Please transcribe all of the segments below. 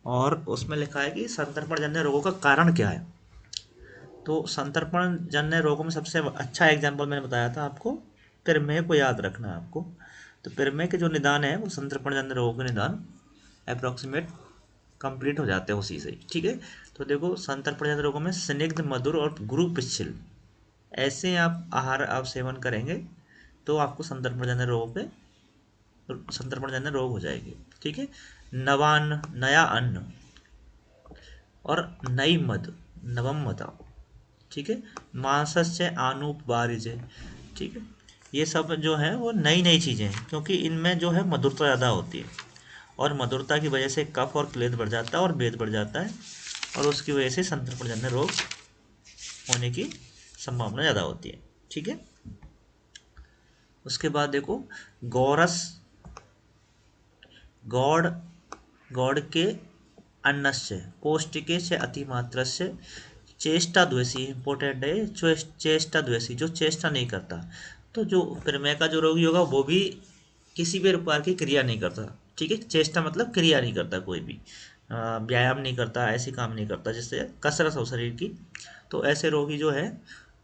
और उसमें लिखा है कि संतर्पण जन्य रोगों का कारण क्या है। तो संतर्पण जन्य रोगों में सबसे अच्छा एग्जाम्पल मैंने बताया था आपको, प्रमेह को याद रखना है आपको। तो प्रमेह के जो निदान है वो संतर्पण जन्य रोगों के निदान अप्रोक्सीमेट कंप्लीट हो जाते हैं उसी से, ठीक है। तो देखो संतर्पण जन्य रोगों में स्निग्ध, मधुर और गुरु पिच्छल, ऐसे आप आहार आप सेवन करेंगे तो आपको संतर्पण जन्य रोगों पे संतर्पण जन्य रोग हो जाएगी, ठीक है। नवान्न, नया अन्न और नई मद, नवम मदा, ठीक है। मांसस्य आनूप बारिजे, ठीक है। ये सब जो है वो नई नई चीज़ें हैं, क्योंकि इनमें जो है मधुरता ज़्यादा होती है, और मधुरता की वजह से कफ और क्लेद बढ़ जाता है और वेद बढ़ जाता है, और उसकी वजह से संतर्पणजन्य रोग होने की संभावना ज़्यादा होती है, ठीक है। उसके बाद देखो गौरस, गौड़, गौड़ के अन्नस्य पौष्टिके से अतिमात्रस्य चेष्टा द्वेषी, इंपॉर्टेंट है, चेष्टा द्वेषी, जो चेष्टा नहीं करता। तो जो प्रमेह का जो रोगी होगा वो भी किसी भी प्रकार की क्रिया नहीं करता, ठीक है। चेष्टा मतलब क्रिया नहीं करता, कोई भी व्यायाम नहीं करता, ऐसी काम नहीं करता जिससे कसरत हो शरीर की। तो ऐसे रोगी जो है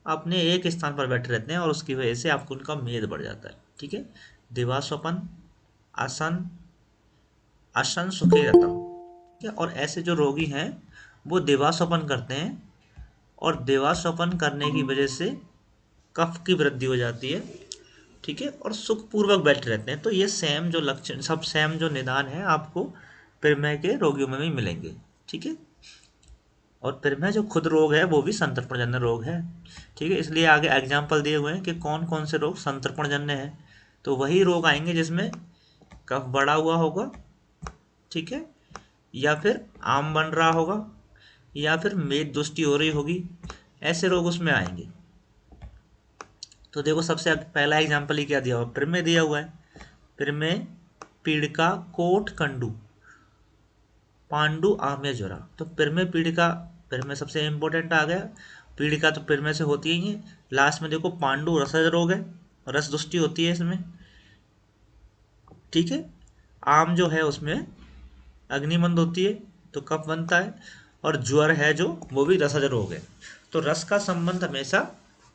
अपने एक स्थान पर बैठे रहते हैं और उसकी वजह से आपको उनका मेद बढ़ जाता है, ठीक है। दिवास्वपन, आसन, आसन सुखे रतम, ठीक है। और ऐसे जो रोगी हैं वो देवास्वपन करते हैं, और देवास्वपन करने की वजह से कफ की वृद्धि हो जाती है, ठीक है, और सुखपूर्वक बैठे रहते हैं। तो ये सेम जो लक्षण, सब सेम जो निदान है आपको प्रमेह के रोगियों में भी मिलेंगे, ठीक है। और प्रमेह जो खुद रोग है वो भी संतर्पणजन्य रोग है, ठीक है। इसलिए आगे एग्जाम्पल दिए हुए हैं कि कौन कौन से रोग संतर्पणजन्य है। तो वही रोग आएंगे जिसमें कफ बढ़ा हुआ होगा, ठीक है, या फिर आम बन रहा होगा, या फिर मेद दुष्टि हो रही होगी, ऐसे रोग उसमें आएंगे। तो देखो सबसे पहला एग्जाम्पल ही क्या दिया हुआ, प्रमेय दिया हुआ है। प्रमेय पीड़िका कोट कंडू पांडु आम्य ज्वरा। तो प्रमेय पीड़िका, प्रमेय सबसे इंपॉर्टेंट आ गया, पीड़िका तो प्रमेय से होती ही है। लास्ट में देखो पांडु रसज रोग है, रस दुष्टि होती है इसमें, ठीक है। आम जो है उसमें अग्निमंद होती है तो कफ बनता है, और ज्वर है जो वो भी रसज रोग है। तो रस का संबंध हमेशा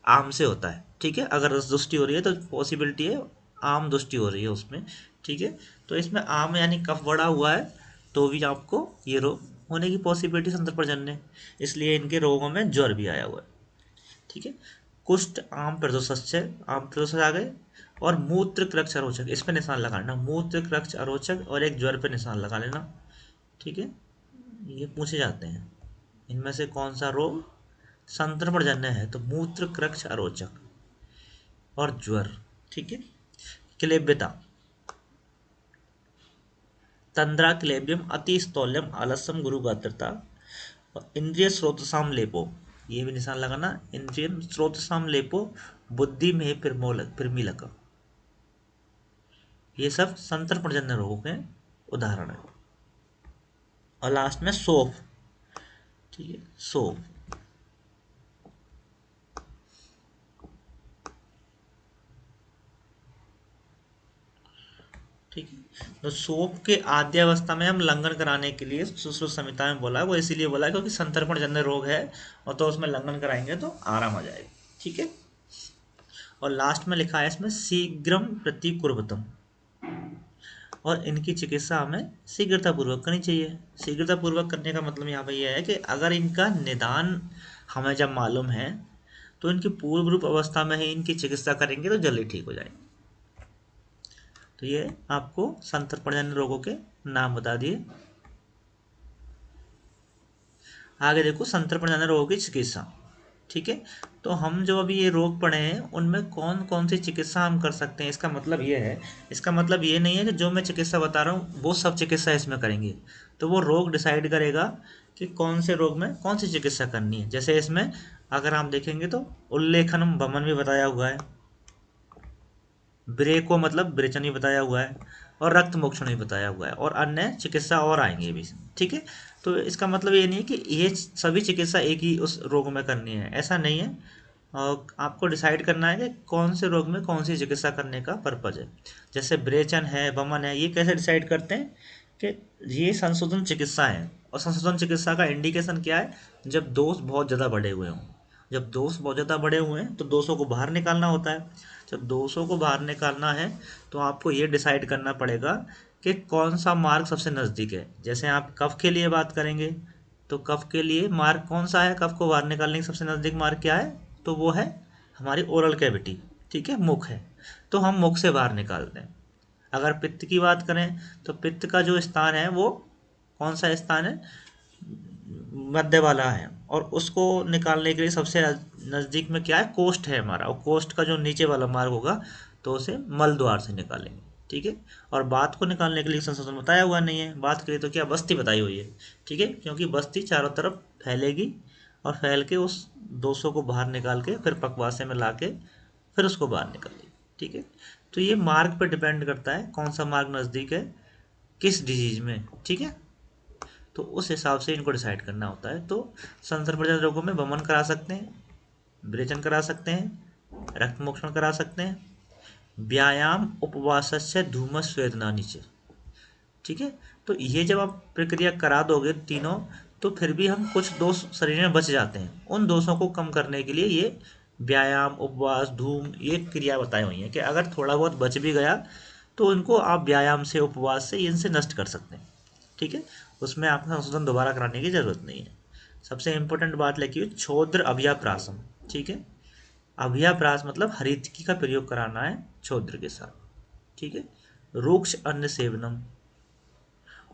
आम से होता है, ठीक है। अगर रस दुष्टि हो रही है तो पॉसिबिलिटी है आम दुष्टि हो रही है उसमें, ठीक है। तो इसमें आम यानी कफ बढ़ा हुआ है तो भी आपको ये रोग होने की पॉसिबिलिटी संतर्पणजन्य है, इसलिए इनके रोगों में ज्वर भी आया हुआ है, ठीक है। कुष्ठ, आम प्रदोषस्य, आम प्रदोष आ गए, और मूत्र कृक्ष अरोचक, इस पे निशान लगाना, मूत्र कृक्ष अरोचक, और एक ज्वर पे निशान लगा लेना, ठीक है। ये पूछे जाते हैं इनमें से कौन सा रोग संतर्पणजन्य है, तो मूत्र कृक्ष अरोचक और ज्वर, ठीक है। क्लेब्यता, तंद्रा क्लेबियम अतिस्थौल्यम आलस्यम गुरुगात्रता, और इंद्रिय स्रोतसाम लेपो, ये भी निशान लगाना, इंद्रिय स्रोतसाम लेपो, बुद्धि में प्रमीलक, ये सब संतर्पणजन्य रोगों के उदाहरण है। और लास्ट में सोफ, ठीक है, सोफ, ठीक है। तो सोप के आद्यावस्था में हम लंघन कराने के लिए सुश्रुत संहिता में बोला है, वो इसीलिए बोला है क्योंकि संतर्पण जन्य रोग है, और तो उसमें लंघन कराएंगे तो आराम आ जाएगा, ठीक है। और लास्ट में लिखा है इसमें शीघ्रम प्रतिकुर्वतम, और इनकी चिकित्सा हमें शीघ्रतापूर्वक करनी चाहिए। शीघ्रतापूर्वक करने का मतलब यहाँ पे यह है कि अगर इनका निदान हमें जब मालूम है तो इनकी पूर्व रूप अवस्था में ही इनकी चिकित्सा करेंगे तो जल्दी ठीक हो जाएंगे। तो ये आपको संतर्पणजन्य रोगों के नाम बता दिए। आगे देखो संतर्पणजन्य रोगों की चिकित्सा, ठीक है। तो हम जो अभी ये रोग पढ़े हैं उनमें कौन कौन सी चिकित्सा हम कर सकते हैं, इसका मतलब ये है, इसका मतलब ये नहीं है कि जो मैं चिकित्सा बता रहा हूँ वो सब चिकित्सा इसमें करेंगे। तो वो रोग डिसाइड करेगा कि कौन से रोग में कौन सी चिकित्सा करनी है। जैसे इसमें अगर आप देखेंगे तो उल्लेखनम वमन भी बताया हुआ है, ब्रेको मतलब विरेचन भी बताया हुआ है, और रक्त मोक्षण भी बताया हुआ है, और अन्य चिकित्सा और आएंगे भी, ठीक है। तो इसका मतलब ये नहीं है कि ये सभी चिकित्सा एक ही उस रोग में करनी है, ऐसा नहीं है। और आपको डिसाइड करना है कि कौन से रोग में कौन सी चिकित्सा करने का पर्पज है। जैसे विरेचन है, वमन है, ये कैसे डिसाइड करते हैं कि ये संशोधन चिकित्सा है, और संशोधन चिकित्सा का इंडिकेशन क्या है, जब दोष बहुत ज़्यादा बढ़े हुए हों। जब दोष बहुत ज़्यादा बढ़े हुए हैं तो दोषों को बाहर निकालना होता है। जब दोषों को बाहर निकालना है तो आपको ये डिसाइड करना पड़ेगा कि कौन सा मार्ग सबसे नज़दीक है। जैसे आप कफ के लिए बात करेंगे तो कफ के लिए मार्ग कौन सा है, कफ को बाहर निकालने की सबसे नज़दीक मार्ग क्या है, तो वो है हमारी ओरल कैविटी, ठीक है, मुख है, तो हम मुख से बाहर निकालते हैं। अगर पित्त की बात करें तो पित्त का जो स्थान है वो कौन सा स्थान है, मध्य वाला है, और उसको निकालने के लिए सबसे नज़दीक में क्या है, कोष्ठ है हमारा, और कोष्ठ का जो नीचे वाला मार्ग होगा तो उसे मल द्वार से निकालेंगे, ठीक है। और बात को निकालने के लिए संशोधन बताया हुआ नहीं है, बात के लिए तो क्या बस्ती बताई हुई है, ठीक है, क्योंकि बस्ती चारों तरफ फैलेगी और फैल के उस दोषों को बाहर निकाल के फिर पकवासे में ला के फिर उसको बाहर निकालेगी, ठीक है। तो ये मार्ग पर डिपेंड करता है कौन सा मार्ग नज़दीक है किस डिजीज में, ठीक है। तो उस हिसाब से इनको डिसाइड करना होता है। तो संसर्ग प्रजनन रोगों में वमन करा सकते हैं, विरेचन करा सकते हैं, रक्त मोक्षण करा सकते हैं, व्यायाम उपवास से धूमस स्वेदना नीचे, ठीक है। तो ये जब आप प्रक्रिया करा दोगे तीनों, तो फिर भी हम कुछ दोष शरीर में बच जाते हैं। उन दोषों को कम करने के लिए ये व्यायाम उपवास धूम ये क्रिया बताई हुई हैं कि अगर थोड़ा बहुत बच भी गया तो इनको आप व्यायाम से उपवास से इनसे नष्ट कर सकते हैं, ठीक है। उसमें आपको संशोधन दोबारा कराने की जरूरत नहीं है। सबसे इंपॉर्टेंट बात लिखी हुई छोद्र अभ्याप्रासम, ठीक है। अभ्याप्रास मतलब हरितकी का प्रयोग कराना है छोद्र के साथ, ठीक है। रूक्ष अन्न सेवनम,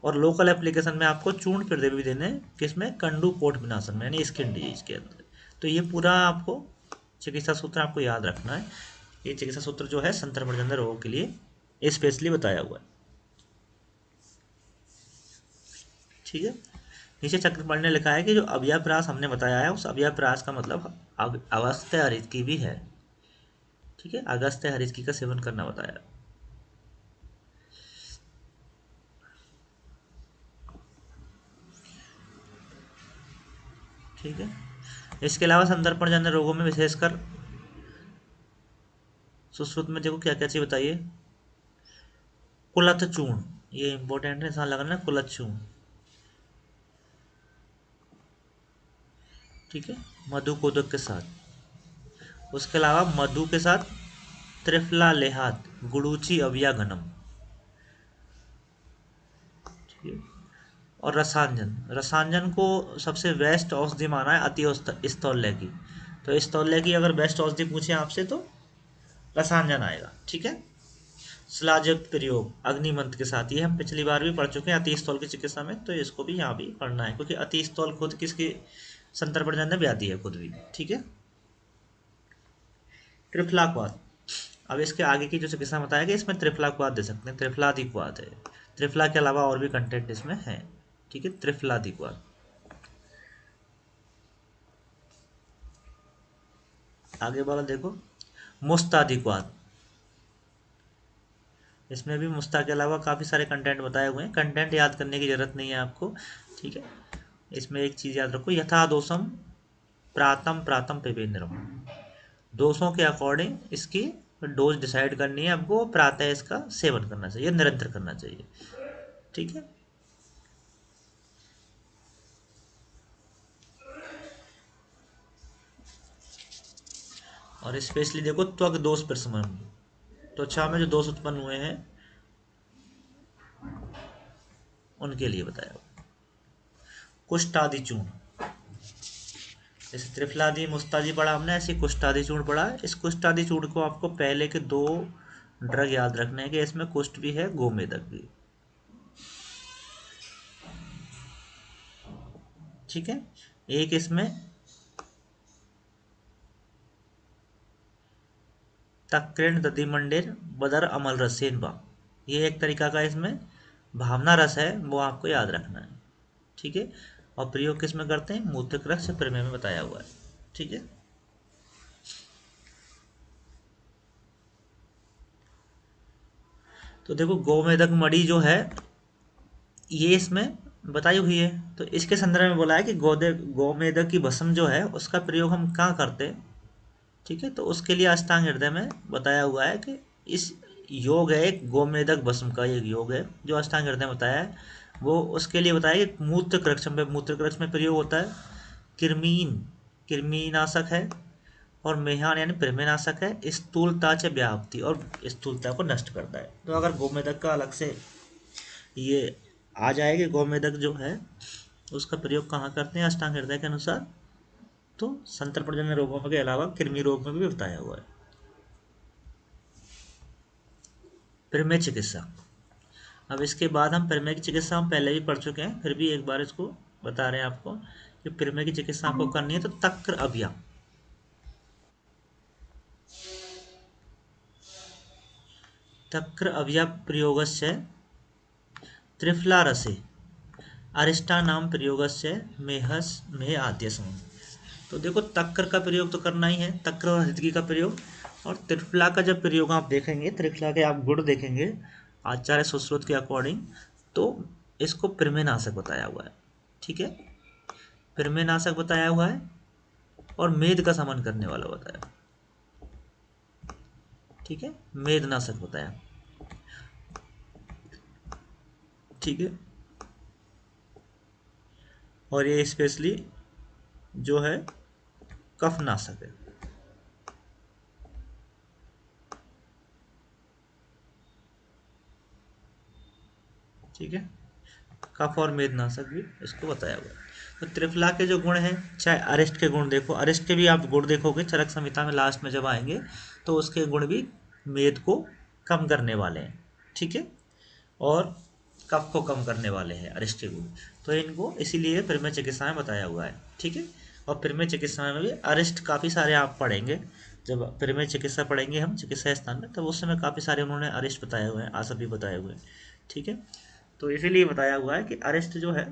और लोकल एप्लीकेशन में आपको चूर्ण प्रदे भी देने किसमें, कंडू कोट विनाशन में, यानी स्किन डिजीज के अंदर। तो ये पूरा आपको चिकित्सा सूत्र आपको याद रखना है। ये चिकित्सा सूत्र जो है संतर प्रजनन रोगों के लिए स्पेशली बताया हुआ है, ठीक है। नीचे चक्रपाणी ने लिखा है कि जो अव्याप्रास हमने बताया है उस अव्याप्रास का मतलब अगस्त्य हरितकी भी है, ठीक है, अगस्त्य हरितकी का सेवन करना बताया, ठीक है। इसके अलावा संदर्पण जन्य रोगों में विशेषकर सुश्रुत में देखो क्या क्या चीज बताइए, कुलथ चूर्ण, ये इंपॉर्टेंट है, इंसान लगाना है कुलथ चूर्ण, ठीक है, मधु कोदक के साथ। उसके अलावा मधु के साथ त्रिफला लेहात गुड़ूची अविया घनम, ठीक है। और रसांजन, रसांजन को सबसे बेस्ट औषधि माना है अति स्थौल्य की। तो स्थौल्य की अगर बेस्ट औषधि पूछे आपसे तो रसांजन आएगा, ठीक है। शिलायुक्त प्रयोग अग्निमंत्र के साथ, ये हम पिछली बार भी पढ़ चुके हैं अति स्थौल की चिकित्सा में, तो इसको भी यहाँ भी पढ़ना है क्योंकि अति स्थौल खुद किसकी संतर प्रजनन व्याधि है खुद भी, ठीक है। त्रिफलाक्वाद, अब इसके आगे की जो चिकित्सा बताया कि इसमें त्रिफलाक्वाद दे सकते हैं, त्रिफलादिक्वाद है, त्रिफला के अलावा और भी कंटेंट इसमें है, ठीक है, त्रिफलादिक्वाद। आगे वाला देखो मुस्तादिक्वाद, इसमें भी मुस्ता के अलावा काफ़ी सारे कंटेंट बताए हुए हैं, कंटेंट याद करने की जरूरत नहीं है आपको, ठीक है। इसमें एक चीज़ याद रखो, यथा दोषम प्रातम प्रातम पिबेन्द्रम, दोषों के अकॉर्डिंग इसकी डोज डिसाइड करनी है आपको, प्रातः इसका सेवन करना चाहिए, निरंतर करना चाहिए, ठीक है। और स्पेशली देखो त्वक दोष प्रशमन, त्वचा में जो दोष उत्पन्न हुए हैं उनके लिए बताया। कुष्ठादि चूर्ण, जैसे त्रिफलादि मुस्तादी पढ़ा हमने, ऐसे कुष्ठादि चूर्ण पढ़ा है। इस कुष्ठादि चूर्ण को आपको पहले के दो ड्रग याद रखने हैं कि इसमें कुष्ठ भी है गोमेदक भी, ठीक है। एक इसमें तक्रण दधिमंडेर बदर अमल रसेन बा, ये एक तरीका का इसमें भावना रस है, वो आपको याद रखना है, ठीक है। और प्रयोग किस में करते हैं, मूत्रक रस प्रमेय में बताया हुआ है, ठीक है। तो देखो गोमेदक मणि जो है ये इसमें बताई हुई है, तो इसके संदर्भ में बोला है कि गोमेदक की भस्म जो है उसका प्रयोग हम कहाँ करते हैं, ठीक है। तो उसके लिए अष्टांग हृदय में बताया हुआ है कि इस योग है एक गोमेदक भस्म का एक योग है जो अष्टांग हृदय में बताया है। वो उसके लिए बताया कि मूत्र कृक्ष में प्रयोग होता है। कृमीन कृमिनाशक है। और मेहान यानी कृमिनाशक है। स्थूलता से व्याप्ति और स्थूलता को नष्ट करता है। तो अगर गोमेदक का अलग से ये आ जाएगी, गोमेदक जो है उसका प्रयोग कहाँ करते हैं अष्टांग हृदय के अनुसार, तो संतर्पणजन्य रोगों के अलावा कृमि रोग में भी बताया हुआ है। प्रमेय चिकित्सा। अब इसके बाद हम प्रमेय की चिकित्सा हम पहले भी पढ़ चुके हैं, फिर भी एक बार इसको बता रहे हैं आपको कि प्रमेय की चिकित्सा आपको करनी है। तो तक्र अभिया, तक्र अभिया प्रयोगस्य त्रिफला रसे अरिष्टा नाम प्रयोगस्य मेहस में आद्यसम। तो देखो तक्र का प्रयोग तो करना ही है, तक्र और हृदगी का प्रयोग। और त्रिफला का जब प्रयोग आप देखेंगे, त्रिफला के आप गुण देखेंगे आचार्य सुश्रुत के अकॉर्डिंग, तो इसको प्रमेयनाशक बताया हुआ है। ठीक है, प्रमेयनाशक बताया हुआ है और मेद का शमन करने वाला बताया। ठीक है, मेदनाशक बताया। ठीक है, और ये स्पेशली जो है कफनाशक है। ठीक है, कफ और मेदनाशक भी इसको बताया हुआ है। तो त्रिफला के जो गुण हैं, चाहे अरिष्ट के गुण देखो, अरिष्ट के भी आप गुण देखोगे चरक संहिता में लास्ट में जब आएंगे, तो उसके गुण भी मेद को कम करने वाले हैं। ठीक है, और कफ को कम करने वाले हैं अरिष्ट के गुण। तो इनको इसीलिए प्रमेय चिकित्सा में बताया हुआ है। ठीक है, और प्रमेय चिकित्सा में भी अरिष्ट काफ़ी सारे आप पढ़ेंगे। जब प्रमेय चिकित्सा पढ़ेंगे हम चिकित्सा स्थान में, तब उस समय काफ़ी सारे उन्होंने अरिष्ट बताए हुए हैं, आसब भी बताए हुए हैं। ठीक है, तो इसीलिए बताया हुआ है कि अरिष्ट जो है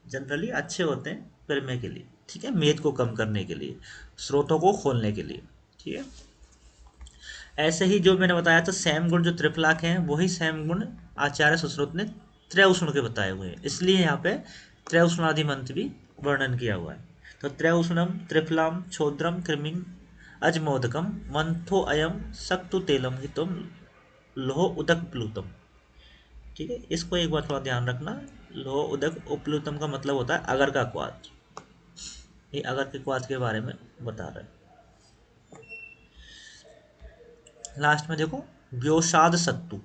जनरली अच्छे होते हैं प्रमेय के लिए। ठीक है, मेद को कम करने के लिए, स्रोतों को खोलने के लिए। ठीक है, ऐसे ही जो मैंने बताया था सैम गुण जो त्रिफला के हैं, वही सैम गुण आचार्य सुश्रुत ने त्रयोष्ण के बताए हुए हैं। इसलिए यहाँ पे त्रयोष्णादि मंत्र भी वर्णन किया हुआ है। तो त्रयोष्णम त्रिफलाम छोद्रम कृमिम अजमोदकम मंथो अयम सक्तु तेलम हितम लोह उदक प्लूतम। ठीक है, इसको एक बार थोड़ा ध्यान रखना। लोह उदक उपलुतम का मतलब होता है अगर का क्वाथ। ये अगर के क्वाथ के बारे में बता रहे हैं। लास्ट में देखो व्योसाद सत्तु।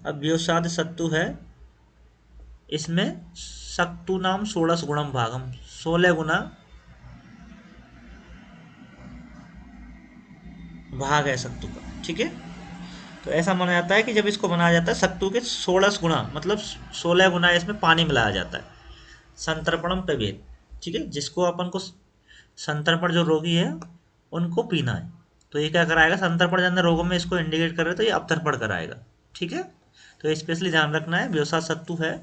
अब व्योसाद सत्तु है, इसमें सक्तु नाम 16 गुणम भागम, 16 गुना भाग है सत्तु का। ठीक है, तो ऐसा माना जाता है कि जब इसको बनाया जाता है सत्तु के 16 गुना, मतलब 16 गुना इसमें पानी मिलाया जाता है। संतर्पणम पिबेत। ठीक है, जिसको अपन को संतर्पण जो रोगी है उनको पीना है, तो ये क्या कराएगा, संतर्पण जन्य रोगों में इसको इंडिकेट कर रहे तो ये अवतर्पण कराएगा। ठीक है, तो स्पेशली ध्यान रखना है, व्यवसाय सत्तु है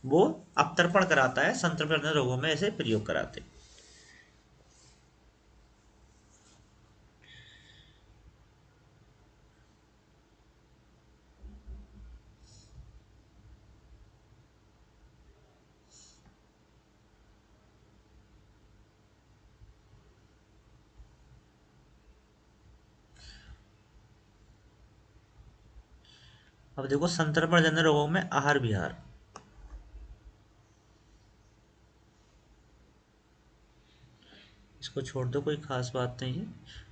वो अवतर्पण कराता है, संतर्पण जन्य रोगों में ऐसे प्रयोग कराते हैं। अब देखो संतर्पण जन्य रोगों में आहार विहार। इसको छोड़ दो, कोई खास बात नहीं है।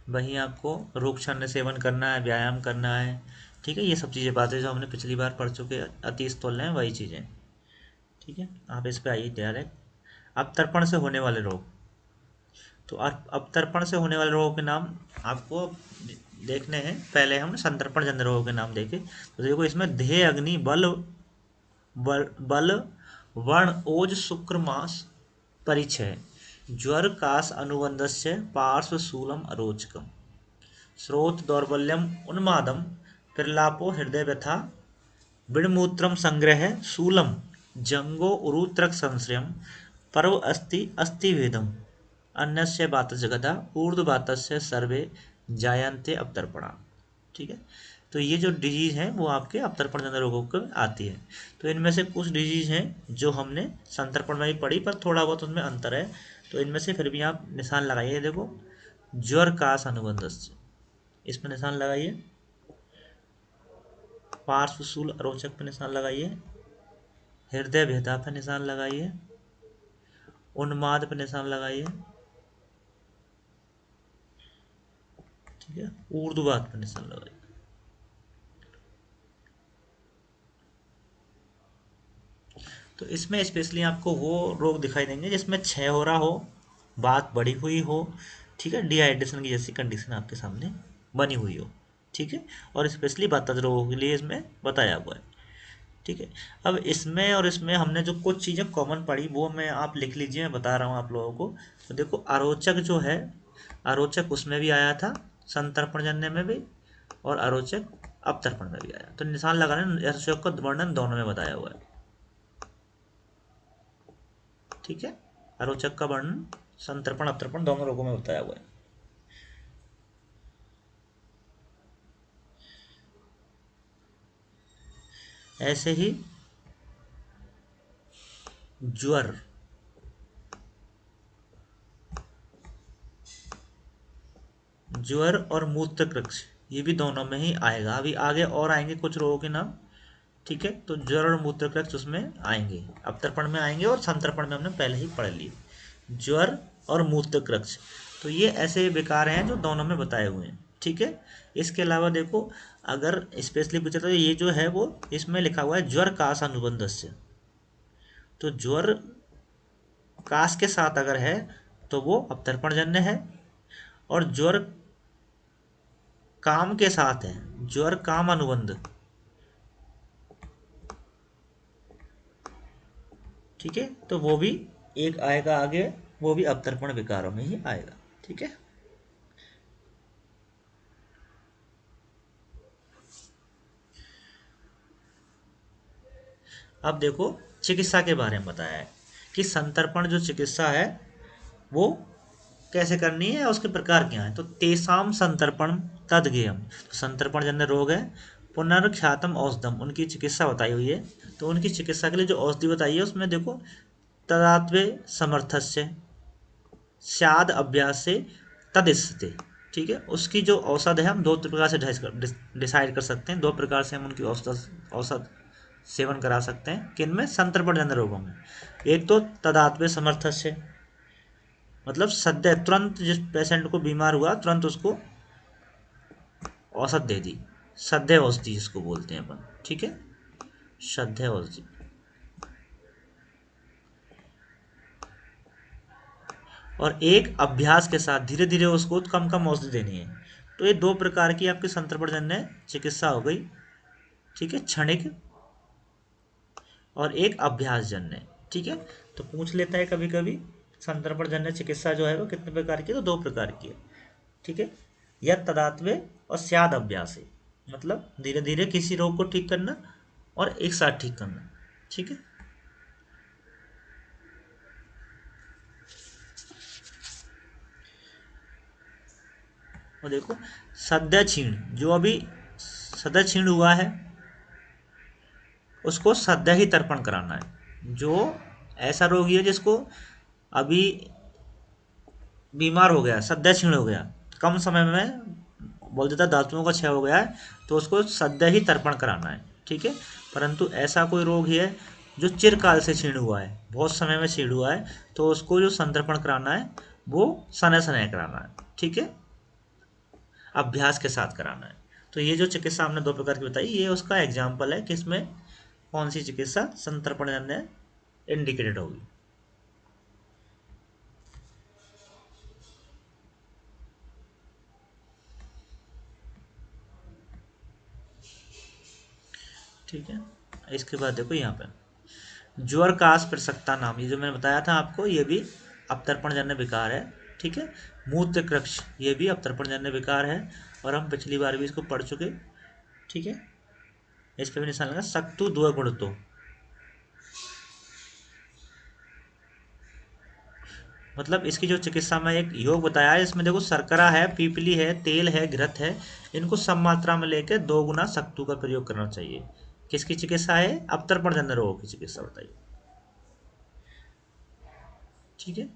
वहीं आपको रोग क्षण्य सेवन करना है, व्यायाम करना है। ठीक है, ये सब चीज़ें बातें जो हमने पिछली बार पढ़ चुके हैं, अति स्थूल हैं वही चीज़ें। ठीक है, आप इस पे आइए डायरेक्ट। अवतर्पण से होने वाले रोग। तो अवतर्पण से होने वाले रोगों के नाम आपको देखने हैं। पहले हमने संतर्पण जन्य रोगों के नाम देखे, तो देखो इसमें देह अग्नि बल बल वर्ण ओज शुक्र मास परिचय ज्वर काश अनुबंधस्य पार्श्व शूलम अरोचकम स्रोत दौर्बल्यम उन्मादम प्रलापो हृदय व्यथा विणमूत्रम संग्रह शूलम जंगो उरुत्रक संश्रयम पर्व अस्ति अस्थिभेदम अन्यस्य बातस्य गदा ऊर्ध्वबातस्य सर्वे जायन्ते अवतर्पणा। ठीक है, तो ये जो डिजीज है वो आपके अवतर्पण जन्य रोगों को आती है। तो इनमें से कुछ डिजीज हैं जो हमने संतर्पण में भी पढ़ी, पर थोड़ा बहुत उनमें अंतर है। तो इनमें से फिर भी आप निशान लगाइए। देखो ज्वर काश अनुबंधस्य, इसमें निशान लगाइए। पार्श्वशूल अरोचक पर निशान लगाइए, हृदय भेदा पर निशान लगाइए, उन्माद पर निशान लगाइए, ठीक है, ऊर्ध्ववात पर निशान लगाइए। तो इसमें स्पेशली आपको वो रोग दिखाई देंगे जिसमें क्षय हो रहा हो, बात बढ़ी हुई हो, ठीक है, डिहाइड्रेशन की जैसी कंडीशन आपके सामने बनी हुई हो, ठीक है, और स्पेशली वातज रोगों के लिए इसमें बताया हुआ है, ठीक है। अब इसमें और इसमें हमने जो कुछ चीज़ें कॉमन पढ़ी वो मैं आप लिख लीजिए, मैं बता रहा हूँ आप लोगों को। तो देखो अरोचक जो है, अरोचक उसमें भी आया था, संतर्पणजन्य में भी, और अरोचक अपतर्पण में भी आया। तो निशान लगाने अरोचक का वर्णन दोनों में बताया हुआ है, ठीक है। अरोचक का वर्णन संतर्पण अपतर्पण दोनों रोगों में बताया हुआ है। ऐसे ही ज्वर, ज्वर और मूत्रकृक्ष ये भी दोनों में ही आएगा। अभी आगे और आएंगे कुछ रोगों के नाम, ठीक है। तो ज्वर और मूत्रकृक्ष उसमें आएंगे, अपतर्पण में आएंगे, और संतर्पण में हमने पहले ही पढ़ लिए। ज्वर और मूत्रकृक्ष तो ये ऐसे विकार हैं जो दोनों में बताए हुए हैं, ठीक है। इसके अलावा देखो, अगर स्पेशली पूछा तो ये जो है वो इसमें लिखा हुआ है ज्वर काश अनुबंधस्य। तो ज्वर काश के साथ अगर है तो वो अपतर्पणजन्य है, और ज्वर काम के साथ है, ज्वर काम अनुबंध, ठीक है, तो वो भी एक आएगा आगे, वो भी अपतर्पण विकारों में ही आएगा, ठीक है। अब देखो चिकित्सा के बारे में बताया है कि संतर्पण जो चिकित्सा है वो कैसे करनी है, उसके प्रकार क्या है। तो तेसाम संतर्पण तदगेयम, तो संतर्पण जन्य रोग है, पुनर्ख्यातम औषधम उनकी चिकित्सा बताई हुई है। तो उनकी चिकित्सा के लिए जो औषधि बताई है उसमें देखो, तदात्वे समर्थस्य स्याद अभ्यास से तदिस्ते, ठीक है। उसकी जो औषध है हम दो प्रकार से डिसाइड कर सकते हैं, दो प्रकार से हम उनकी औषध औषध सेवन करा सकते हैं। किन में? संतर्पण जन्य रोगों में। एक तो तदात्वे समर्थस्य, मतलब सद्य तुरंत जिस पेशेंट को बीमार हुआ तुरंत उसको औषध दे दी, सद्य औषधि जिसको बोलते हैं अपन, ठीक है, सद्य औषधि। और एक अभ्यास के साथ धीरे धीरे उसको कम कम औषधि देनी है। तो ये दो प्रकार की आपकी संतर्पणजन्य चिकित्सा हो गई, ठीक है, क्षणिक और एक अभ्यासजन्य, ठीक है। तो पूछ लेता है कभी कभी संतर्पणजन्य चिकित्सा जो है वो कितने प्रकार की है, तो दो प्रकार की है, ठीक है। यह तदात्वे और स्याद अभ्यास है, मतलब धीरे धीरे किसी रोग को ठीक करना और एक साथ ठीक करना, ठीक है। और देखो सद्य क्षीण, जो अभी सद्य क्षीण हुआ है उसको सद्य ही तर्पण कराना है। जो ऐसा रोगी है जिसको अभी बीमार हो गया, सद्य क्षीण हो गया, कम समय में बोल देता धातुओं का क्षय हो गया है, तो उसको सद्य ही तर्पण कराना है, ठीक है। परंतु ऐसा कोई रोग ही है जो चिरकाल से क्षीण हुआ है, बहुत समय में क्षीण हुआ है, तो उसको जो संतर्पण कराना है वो सने सने कराना है, ठीक है, अभ्यास के साथ कराना है। तो ये जो चिकित्सा हमने दो प्रकार की बताई, ये उसका एग्जाम्पल है कि इसमें कौन सी चिकित्सा संतर्पण इंडिकेटेड होगी। ठीक है, इसके बाद देखो यहाँ पे ज्वर काश प्रसक्ता नाम, ये जो मैंने बताया था आपको, ये भी अपतर्पण जन्य विकार है, ठीक है। मूत्र कृक्ष ये भी अपतर्पण जन्य विकार है, और हम पिछली बार भी इसको पढ़ चुके, ठीक है। इस पे भी निशान लगा सक्तु द्वगुणतो, मतलब इसकी जो चिकित्सा में एक योग बताया है, इसमें देखो शर्करा है, पीपली है, तेल है, घृत है, इनको सम मात्रा में लेकर 2 गुना सत्तू का प्रयोग करना चाहिए। किसकी चिकित्सा है? अपतर्पण जन्य रोगों की चिकित्सा बताइए, ठीक है।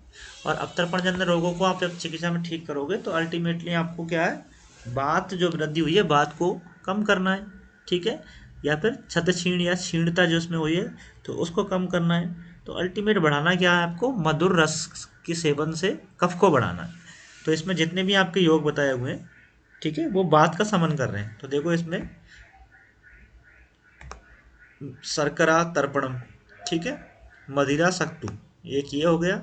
और अपतर्पण जन्य रोगों को आप जब चिकित्सा में ठीक करोगे तो अल्टीमेटली आपको क्या है, बात जो वृद्धि हुई है बात को कम करना है, ठीक है। या फिर छत छीण या क्षीणता जो उसमें हुई है तो उसको कम करना है। तो अल्टीमेट बढ़ाना क्या है, आपको मधुर रस के सेवन से कफ को बढ़ाना है। तो इसमें जितने भी आपके योग बताए हुए हैं, ठीक है, वो बात का समन कर रहे हैं। तो देखो इसमें शर्करा तर्पणम, ठीक है, मदिरा सक्तु, एक ये हो गया।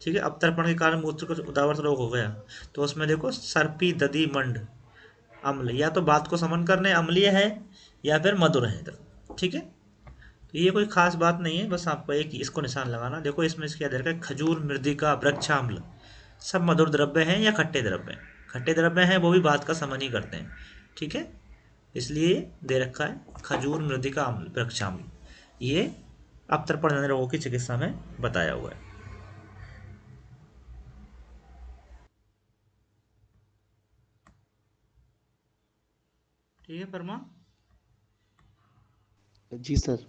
ठीक है, अब तर्पण के कारण मूत्र को उदावत रोग हो गया। तो उसमें देखो सर्पी दधि मंड अम्ल, या तो बात को समन करने अम्लीय है या फिर मधुर है इधर। ठीक है, तो ये कोई खास बात नहीं है, बस आपको एक इसको निशान लगाना। देखो इसमें क्या दे रखा है, खजूर मृदिका वृक्षाम्ल, सब मधुर द्रव्य हैं या खट्टे द्रव्य हैं। खट्टे द्रव्य हैं वो भी बात का समन ही करते हैं। ठीक है, इसलिए दे रखा है खजूर मृदिका अम्ल वृक्षाम्ल, ये अवतर्पण जन्य रोगों की चिकित्सा में बताया हुआ है। ठीक है परमा। जी सर।